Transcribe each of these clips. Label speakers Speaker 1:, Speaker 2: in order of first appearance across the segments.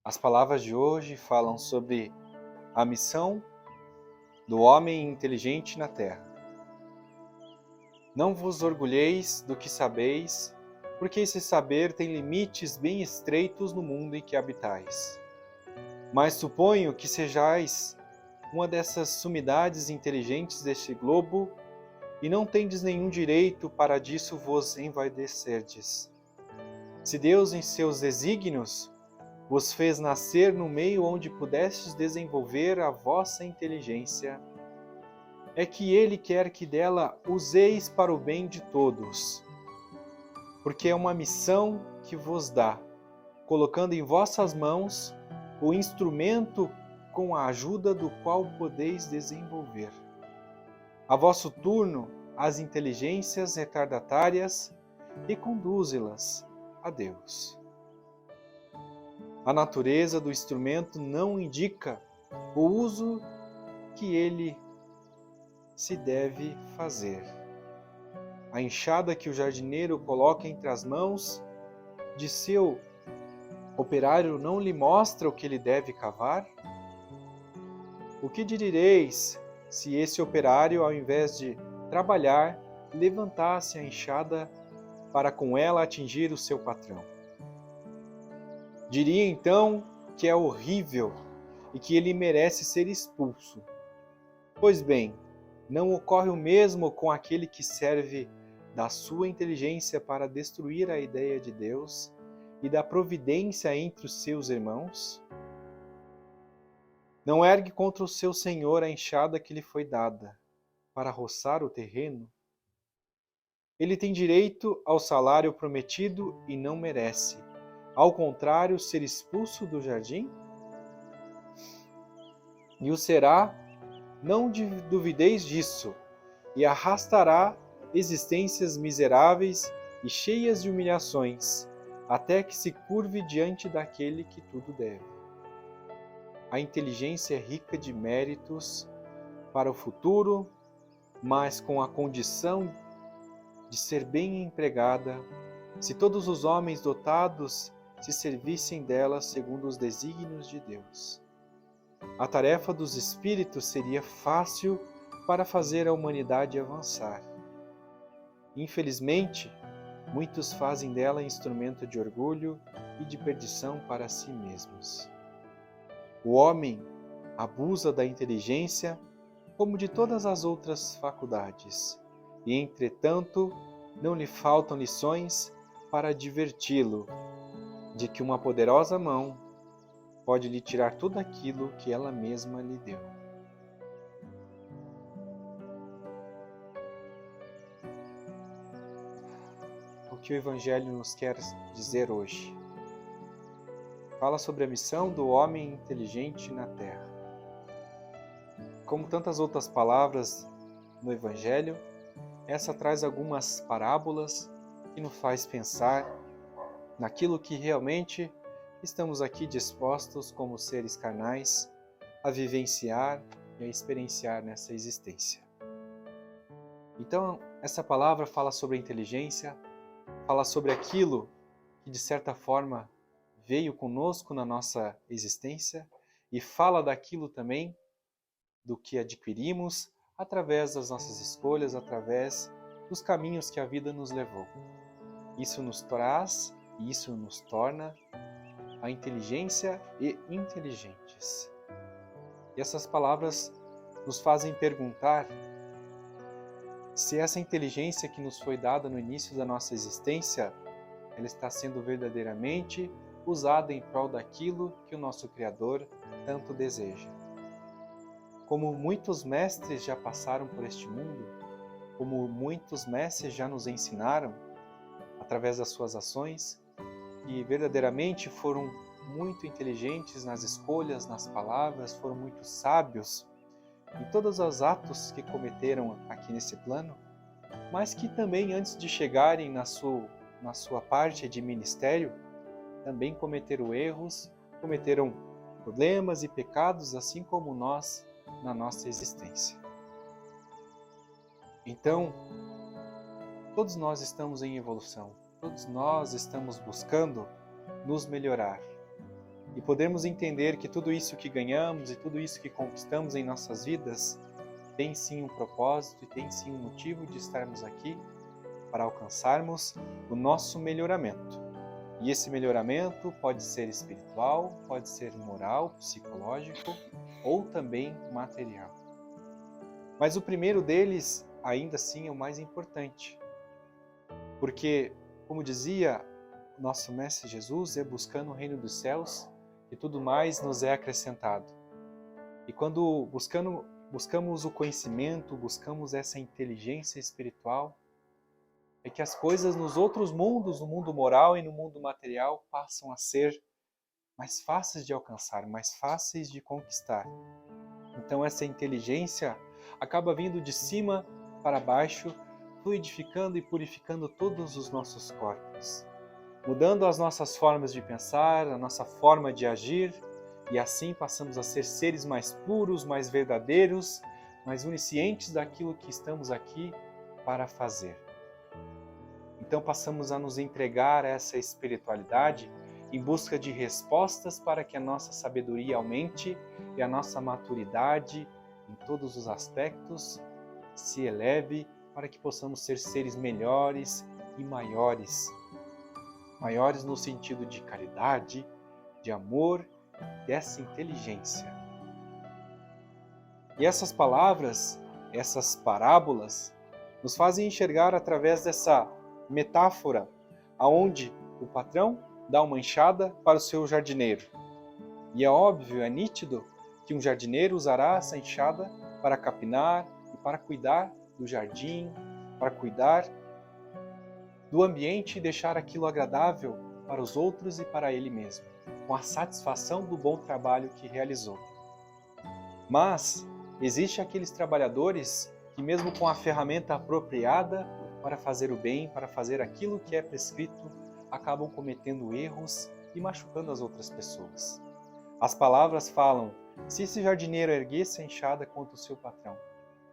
Speaker 1: As palavras de hoje falam sobre a missão do homem inteligente na terra. Não vos orgulheis do que sabeis, porque esse saber tem limites bem estreitos no mundo em que habitais. Mas suponho que sejais uma dessas sumidades inteligentes deste globo e não tendes nenhum direito para disso vos envaidecerdes. Se Deus, em seus desígnios, vos fez nascer no meio onde pudestes desenvolver a vossa inteligência, é que Ele quer que dela useis para o bem de todos, porque é uma missão que vos dá, colocando em vossas mãos o instrumento com a ajuda do qual podeis desenvolver. A vosso turno, as inteligências retardatárias e conduze-las a Deus. A natureza do instrumento não indica o uso que ele se deve fazer. A enxada que o jardineiro coloca entre as mãos de seu operário não lhe mostra o que ele deve cavar? O que direis se esse operário, ao invés de trabalhar, levantasse a enxada para com ela atingir o seu patrão? Diria então que é horrível e que ele merece ser expulso. Pois bem, não ocorre o mesmo com aquele que serve da sua inteligência para destruir a ideia de Deus e da providência entre os seus irmãos? Não ergue contra o seu senhor a enxada que lhe foi dada, para roçar o terreno? Ele tem direito ao salário prometido e não merece, ao contrário, ser expulso do jardim? E o será, não duvideis disso, e arrastará existências miseráveis e cheias de humilhações, até que se curve diante daquele que tudo deve. A inteligência é rica de méritos para o futuro, mas com a condição de ser bem empregada, se todos os homens dotados se servissem dela segundo os desígnios de Deus. A tarefa dos espíritos seria fácil para fazer a humanidade avançar. Infelizmente, muitos fazem dela instrumento de orgulho e de perdição para si mesmos. O homem abusa da inteligência como de todas as outras faculdades, e entretanto não lhe faltam lições para diverti-lo de que uma poderosa mão pode lhe tirar tudo aquilo que ela mesma lhe deu. O que o Evangelho nos quer dizer hoje? Fala sobre a missão do homem inteligente na Terra. Como tantas outras palavras no Evangelho, essa traz algumas parábolas que nos faz pensar naquilo que realmente estamos aqui dispostos como seres carnais a vivenciar e a experienciar nessa existência. Então, essa palavra fala sobre a inteligência, fala sobre aquilo que de certa forma veio conosco na nossa existência e fala daquilo também do que adquirimos através das nossas escolhas, através dos caminhos que a vida nos levou. Isso nos traz e isso nos torna a inteligência e inteligentes. E essas palavras nos fazem perguntar se essa inteligência que nos foi dada no início da nossa existência, ela está sendo verdadeiramente usada em prol daquilo que o nosso Criador tanto deseja. Como muitos mestres já passaram por este mundo, como muitos mestres já nos ensinaram, através das suas ações, e verdadeiramente foram muito inteligentes nas escolhas, nas palavras, foram muito sábios em todos os atos que cometeram aqui nesse plano, mas que também antes de chegarem na sua parte de ministério, também cometeram erros, cometeram problemas e pecados, assim como nós na nossa existência. Então, todos nós estamos em evolução. Todos nós estamos buscando nos melhorar. e podermos entender que tudo isso que ganhamos e tudo isso que conquistamos em nossas vidas tem sim um propósito e tem sim um motivo de estarmos aqui para alcançarmos o nosso melhoramento. E esse melhoramento pode ser espiritual, pode ser moral, psicológico ou também material. Mas o primeiro deles, ainda assim, é o mais importante. Porque, como dizia nosso Mestre Jesus, é buscando o reino dos céus e tudo mais nos é acrescentado. E quando buscamos o conhecimento, buscamos essa inteligência espiritual, é que as coisas nos outros mundos, no mundo moral e no mundo material, passam a ser mais fáceis de alcançar, mais fáceis de conquistar. Então essa inteligência acaba vindo de cima para baixo, fluidificando e purificando todos os nossos corpos, mudando as nossas formas de pensar, a nossa forma de agir, e assim passamos a ser seres mais puros, mais verdadeiros, mais oniscientes daquilo que estamos aqui para fazer. Então passamos a nos entregar a essa espiritualidade em busca de respostas para que a nossa sabedoria aumente e a nossa maturidade em todos os aspectos se eleve para que possamos ser seres melhores e maiores. Maiores no sentido de caridade, de amor, dessa inteligência. E essas palavras, essas parábolas, nos fazem enxergar através dessa metáfora, aonde o patrão dá uma enxada para o seu jardineiro. E é óbvio, é nítido, que um jardineiro usará essa enxada para capinar e para cuidar do jardim, para cuidar do ambiente e deixar aquilo agradável para os outros e para ele mesmo, com a satisfação do bom trabalho que realizou. Mas existem aqueles trabalhadores que, mesmo com a ferramenta apropriada para fazer o bem, para fazer aquilo que é prescrito, acabam cometendo erros e machucando as outras pessoas. As palavras falam: se esse jardineiro erguesse a enxada contra o seu patrão,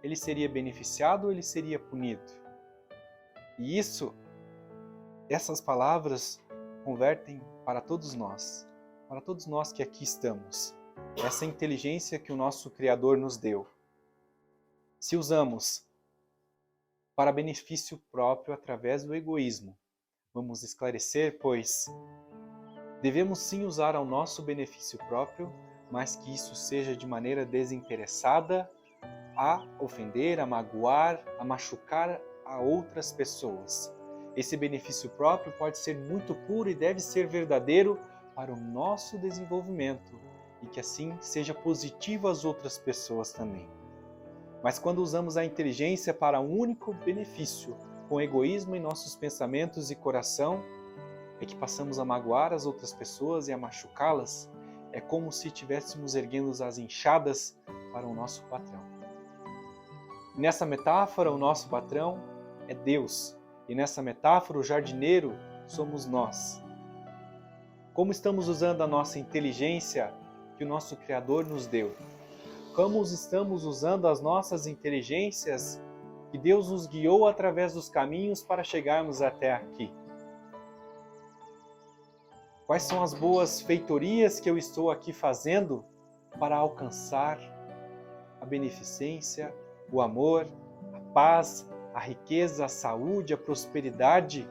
Speaker 1: ele seria beneficiado ou ele seria punido? E essas palavras convertem para todos nós que aqui estamos, essa inteligência que o nosso Criador nos deu. Se usamos para benefício próprio através do egoísmo, vamos esclarecer, pois devemos sim usar ao nosso benefício próprio, mas que isso seja de maneira desinteressada a ofender, a magoar, a machucar a outras pessoas. Esse benefício próprio pode ser muito puro e deve ser verdadeiro para o nosso desenvolvimento e que assim seja positivo às outras pessoas também. Mas quando usamos a inteligência para um único benefício, com egoísmo em nossos pensamentos e coração, é que passamos a magoar as outras pessoas e a machucá-las. É como se estivéssemos erguendo as enxadas para o nosso patrão. Nessa metáfora, o nosso patrão é Deus. E nessa metáfora, o jardineiro somos nós. Como estamos usando a nossa inteligência que o nosso Criador nos deu? Como estamos usando as nossas inteligências que Deus nos guiou através dos caminhos para chegarmos até aqui? Quais são as boas feitorias que eu estou aqui fazendo para alcançar a beneficência, o amor, a paz, a riqueza, a saúde, a prosperidade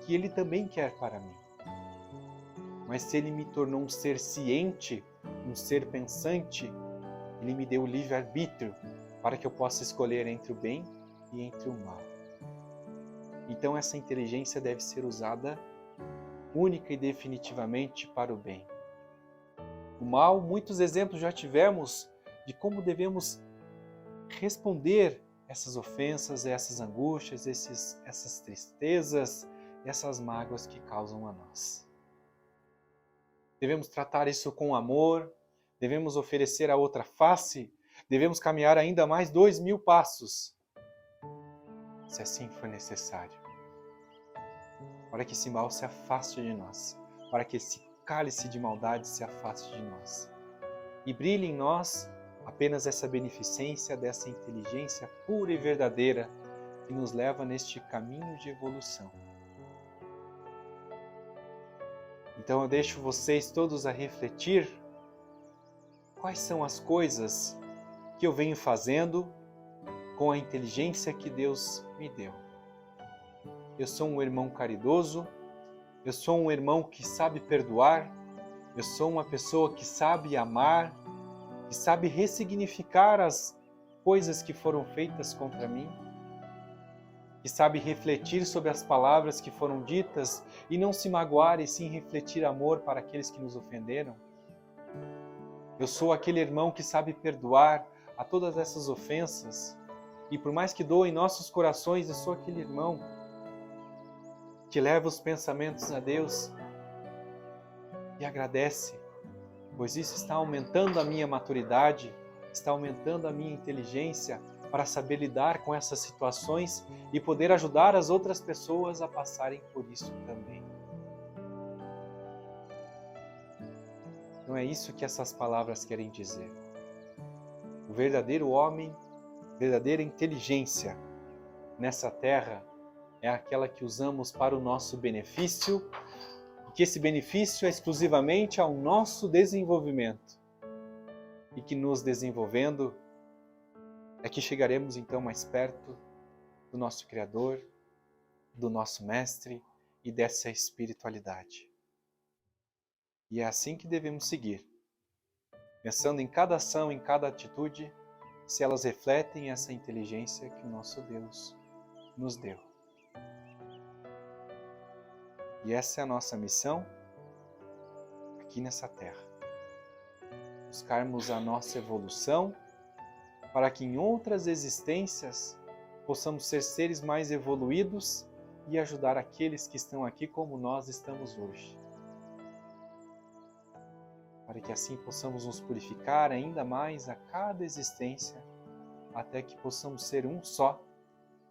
Speaker 1: que Ele também quer para mim? Mas se Ele me tornou um ser ciente, um ser pensante, Ele me deu o livre-arbítrio para que eu possa escolher entre o bem e entre o mal. Então essa inteligência deve ser usada única e definitivamente para o bem. O mal, muitos exemplos já tivemos de como devemos responder essas ofensas, essas angústias, essas tristezas, essas mágoas que causam a nós. Devemos tratar isso com amor, devemos oferecer a outra face, devemos caminhar ainda mais 2000 passos, se assim for necessário, para que esse mal se afaste de nós, para que esse cálice de maldade se afaste de nós. E brilhe em nós apenas essa beneficência dessa inteligência pura e verdadeira que nos leva neste caminho de evolução. Então eu deixo vocês todos a refletir quais são as coisas que eu venho fazendo com a inteligência que Deus me deu. Eu sou um irmão caridoso, eu sou um irmão que sabe perdoar, eu sou uma pessoa que sabe amar, que sabe ressignificar as coisas que foram feitas contra mim, que sabe refletir sobre as palavras que foram ditas e não se magoar e sim refletir amor para aqueles que nos ofenderam. Eu sou aquele irmão que sabe perdoar a todas essas ofensas e por mais que doa em nossos corações, eu sou aquele irmão que leva os pensamentos a Deus e agradece, pois isso está aumentando a minha maturidade, está aumentando a minha inteligência para saber lidar com essas situações e poder ajudar as outras pessoas a passarem por isso também. Não é isso que essas palavras querem dizer. O verdadeiro homem, verdadeira inteligência nessa terra é aquela que usamos para o nosso benefício, e que esse benefício é exclusivamente ao nosso desenvolvimento. E que nos desenvolvendo é que chegaremos então mais perto do nosso Criador, do nosso Mestre e dessa espiritualidade. E é assim que devemos seguir, pensando em cada ação, em cada atitude, se elas refletem essa inteligência que o nosso Deus nos deu. E essa é a nossa missão aqui nessa terra. Buscarmos a nossa evolução para que em outras existências possamos ser seres mais evoluídos e ajudar aqueles que estão aqui como nós estamos hoje. Para que assim possamos nos purificar ainda mais a cada existência, até que possamos ser um só,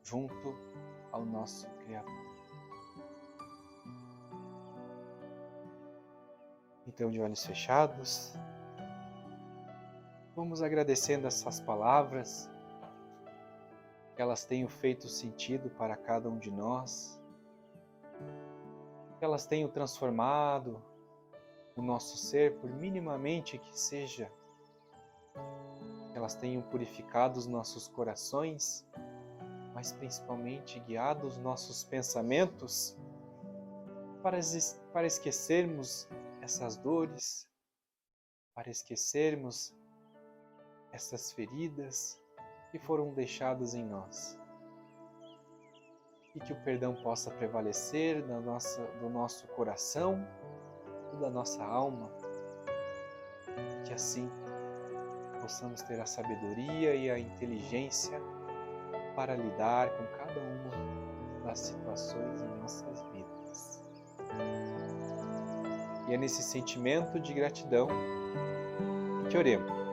Speaker 1: junto ao nosso Criador. Então, de olhos fechados, vamos agradecendo essas palavras, que elas tenham feito sentido para cada um de nós, que elas tenham transformado o nosso ser, por minimamente que seja, que elas tenham purificado os nossos corações, mas principalmente guiado os nossos pensamentos para esquecermos essas dores, para esquecermos essas feridas que foram deixadas em nós. E que o perdão possa prevalecer do nosso coração e da nossa alma. Que assim possamos ter a sabedoria e a inteligência para lidar com cada uma das situações em nossas vidas. E é nesse sentimento de gratidão que oremos.